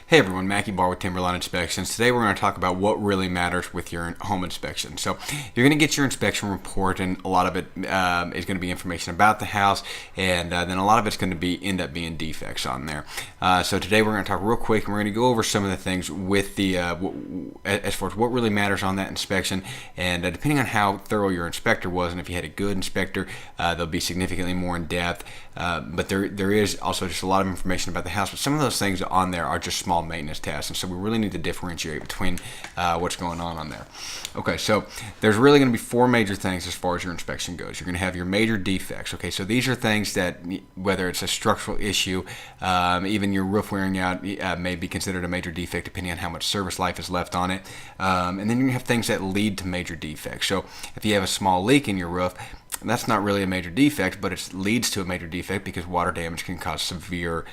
Hey everyone, Mackie Barr with Timberline Inspections. Today we're going to talk about what really matters with your home inspection. So you're going to get your inspection report, and a lot of it is going to be information about the house, and then a lot of it's going to end up being defects on there. So today we're going to talk real quick, and we're going to go over some of the things with the as far as what really matters on that inspection, and depending on how thorough your inspector was, and if you had a good inspector, they'll be significantly more in depth. But there is also just a lot of information about the house, but some of those things on there are just small maintenance tasks, and so we really need to differentiate between what's going on there. Okay, so there's really going to be four major things as far as your inspection goes. You're going to have your major defects. Okay, so these are things that, whether it's a structural issue, even your roof wearing out may be considered a major defect depending on how much service life is left on it. And then you have things that lead to major defects. So if you have a small leak in your roof, that's not really a major defect, but it leads to a major defect because water damage can cause severe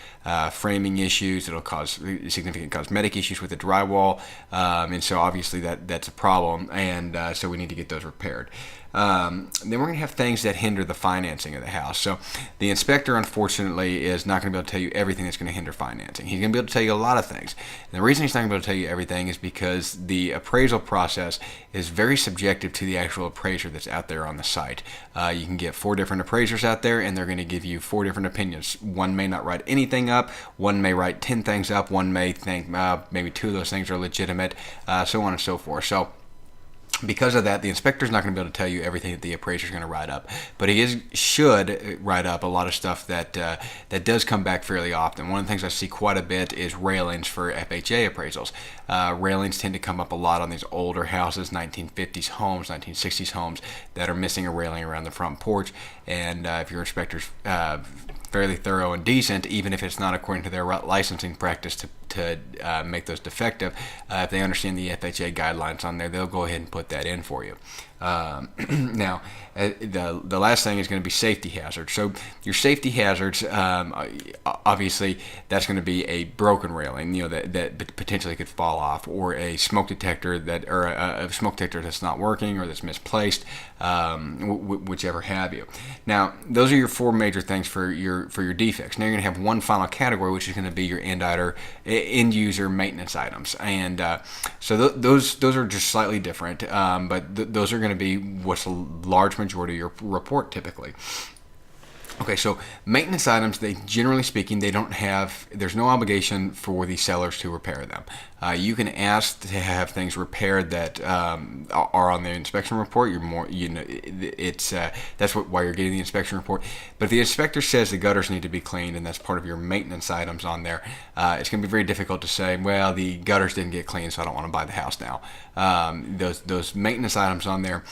framing issues. It'll cause significant cosmetic issues with the drywall, and so obviously that's a problem, and so we need to get those repaired. Then we're going to have things that hinder the financing of the house. So the inspector, unfortunately, is not going to be able to tell you everything that's going to hinder financing. He's going to be able to tell you a lot of things. And the reason he's not going to be able to tell you everything is because the appraisal process is very subjective to the actual appraiser that's out there on the site. You can get 4 different appraisers out there, and they're going to give you 4 different opinions. One may not write anything up. One may write 10 things up. One may think maybe 2 of those things are legitimate, so on and so forth. So because of that, the inspector is not going to be able to tell you everything that the appraiser is going to write up, but he should write up a lot of stuff that does come back fairly often. One of the things I see quite a bit is railings for FHA appraisals. Railings tend to come up a lot on these older houses, 1950s homes, 1960s homes that are missing a railing around the front porch, and if your inspector's fairly thorough and decent, even if it's not according to their licensing practice to make those defective, if they understand the FHA guidelines on there, they'll go ahead and put that in for you. Now, the last thing is going to be safety hazards. So your safety hazards, obviously, that's going to be a broken railing, that potentially could fall off, or a smoke detector a smoke detector that's not working or that's misplaced, whichever have you. Now, those are your 4 major things for your defects. Now you're going to have one final category, which is going to be your end user maintenance items, and so those are just slightly different, but those are going to be what's a large majority of your report typically. Okay, so maintenance items, generally speaking, there's no obligation for the sellers to repair them. You can ask to have things repaired that are on the inspection report. Why you're getting the inspection report. But if the inspector says the gutters need to be cleaned and that's part of your maintenance items on there, it's going to be very difficult to say, well, the gutters didn't get cleaned, so I don't want to buy the house now. Those maintenance items on there,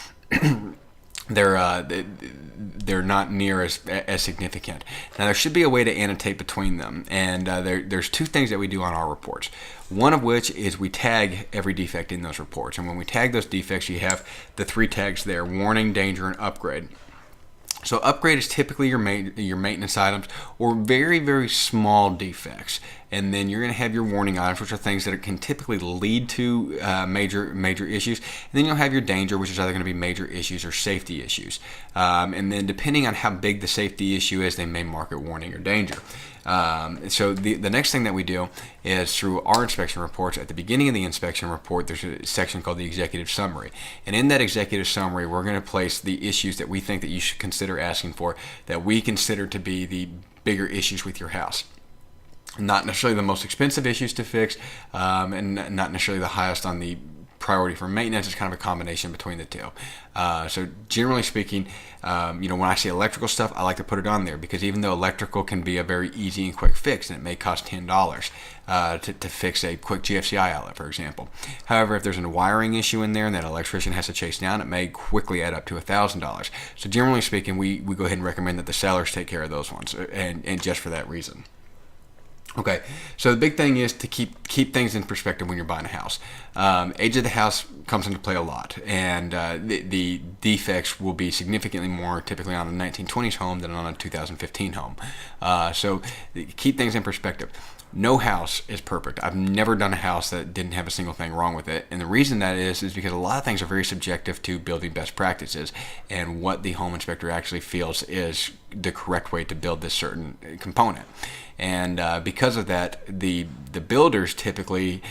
they're not near as significant. Now there should be a way to annotate between them, and there's 2 things that we do on our reports. One of which is we tag every defect in those reports, and when we tag those defects, you have the 3 tags there: warning, danger, and upgrade. So upgrade is typically your maintenance items or very, very small defects. And then you're going to have your warning items, which are things that can typically lead to major issues. And then you'll have your danger, which is either going to be major issues or safety issues. And then depending on how big the safety issue is, they may mark it warning or danger. So the next thing that we do is through our inspection reports. At the beginning of the inspection report, there's a section called the executive summary. And in that executive summary, we're going to place the issues that we think that you should consider asking for, that we consider to be the bigger issues with your house. Not necessarily the most expensive issues to fix, and not necessarily the highest on the priority for maintenance. It's kind of a combination between the 2. So generally speaking, when I see electrical stuff, I like to put it on there, because even though electrical can be a very easy and quick fix, and it may cost $10 to fix a quick GFCI outlet, for example. However, if there's a wiring issue in there and that electrician has to chase down, it may quickly add up to $1,000. So generally speaking, we go ahead and recommend that the sellers take care of those ones, and just for that reason. Okay, so the big thing is to keep things in perspective when you're buying a house. Age of the house comes into play a lot, and the defects will be significantly more typically on a 1920s home than on a 2015 home. So keep things in perspective. No house is perfect. I've never done a house that didn't have a single thing wrong with it. And the reason that is because a lot of things are very subjective to building best practices and what the home inspector actually feels is the correct way to build this certain component. And because of that, the the builders typically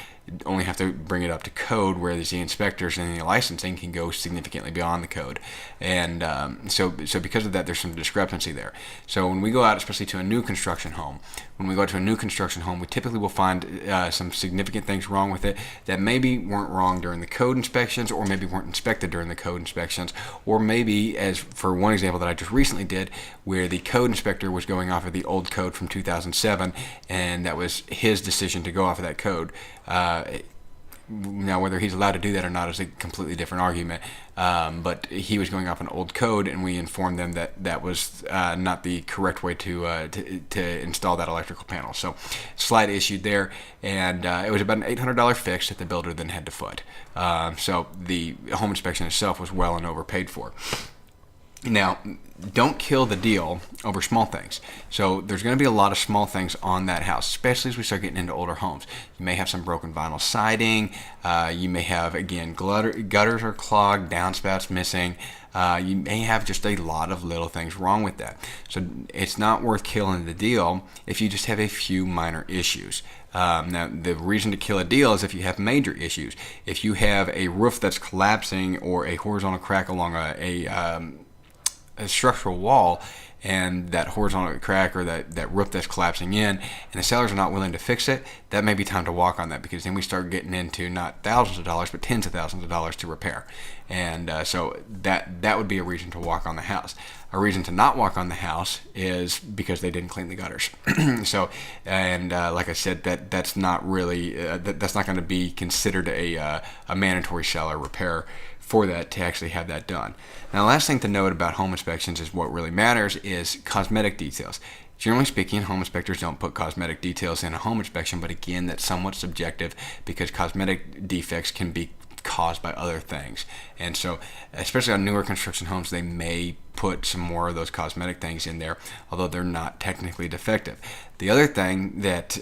only have to bring it up to code, whereas the inspectors and the licensing can go significantly beyond the code. And so because of that, there's some discrepancy there. So when we go out, especially to a new construction home, we typically will find some significant things wrong with it that maybe weren't wrong during the code inspections, or maybe weren't inspected during the code inspections, or maybe, as for one example that I just recently did, where the code inspector was going off of the old code from 2007, and that was his decision to go off of that code. Now, whether he's allowed to do that or not is a completely different argument. But he was going off an old code, and we informed them that that was not the correct way to install that electrical panel. So, slight issue there, and it was about an $800 fix that the builder then had to foot. So the home inspection itself was well and overpaid for. Now, don't kill the deal over small things. So there's going to be a lot of small things on that house, especially as we start getting into older homes. You may have some broken vinyl siding. You may have, again, gutters are clogged, downspouts missing. You may have just a lot of little things wrong with that. So it's not worth killing the deal if you just have a few minor issues. Now, the reason to kill a deal is if you have major issues. If you have a roof that's collapsing, or a horizontal crack along a structural wall, and that horizontal crack or that roof that's collapsing in, and the sellers are not willing to fix it, that may be time to walk on that, because then we start getting into not thousands of dollars but tens of thousands of dollars to repair. And so that would be a reason to walk on the house. A reason to not walk on the house is because they didn't clean the gutters. So, and like I said, that's not really that's not going to be considered a mandatory seller repair for that to actually have that done. Now, the last thing to note about home inspections is what really matters is cosmetic details. Generally speaking, home inspectors don't put cosmetic details in a home inspection, but again, that's somewhat subjective, because cosmetic defects can be caused by other things. And so, especially on newer construction homes, they may put some more of those cosmetic things in there, although they're not technically defective. The other thing that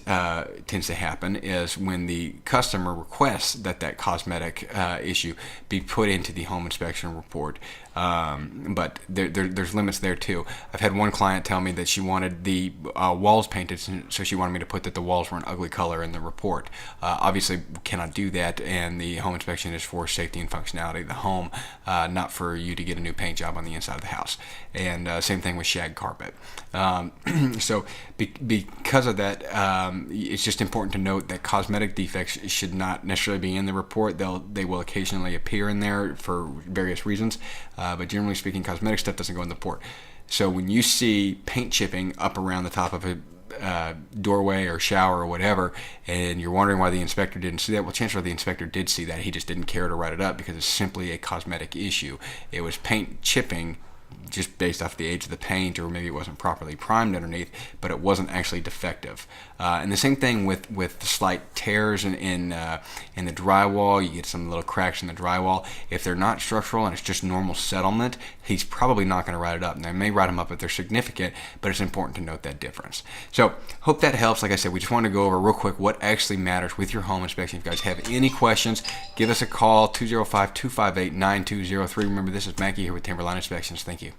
tends to happen is when the customer requests that cosmetic issue be put into the home inspection report. But there's limits there too. I've had one client tell me that she wanted the walls painted, so she wanted me to put that the walls were an ugly color in the report. Obviously, we cannot do that, and the home inspection is for safety and functionality of the home, not for you to get a new paint job on the inside of the house. And same thing with shag carpet. So because of that, it's just important to note that cosmetic defects should not necessarily be in the report. They will occasionally appear in there for various reasons, but generally speaking, cosmetic stuff doesn't go in the report. So when you see paint chipping up around the top of a doorway or shower or whatever, and you're wondering why the inspector didn't see that, well, chances are the inspector did see that. He just didn't care to write it up because it's simply a cosmetic issue. It was paint chipping just based off the age of the paint, or maybe it wasn't properly primed underneath, but it wasn't actually defective. And the same thing with the slight tears in the drywall. You get some little cracks in the drywall. If they're not structural and it's just normal settlement, he's probably not going to write it up. And they may write them up if they're significant, but it's important to note that difference. So hope that helps. Like I said, we just wanted to go over real quick what actually matters with your home inspection. If you guys have any questions, give us a call, 205-258-9203. Remember, this is Mackie here with Timberline Inspections. Thank you.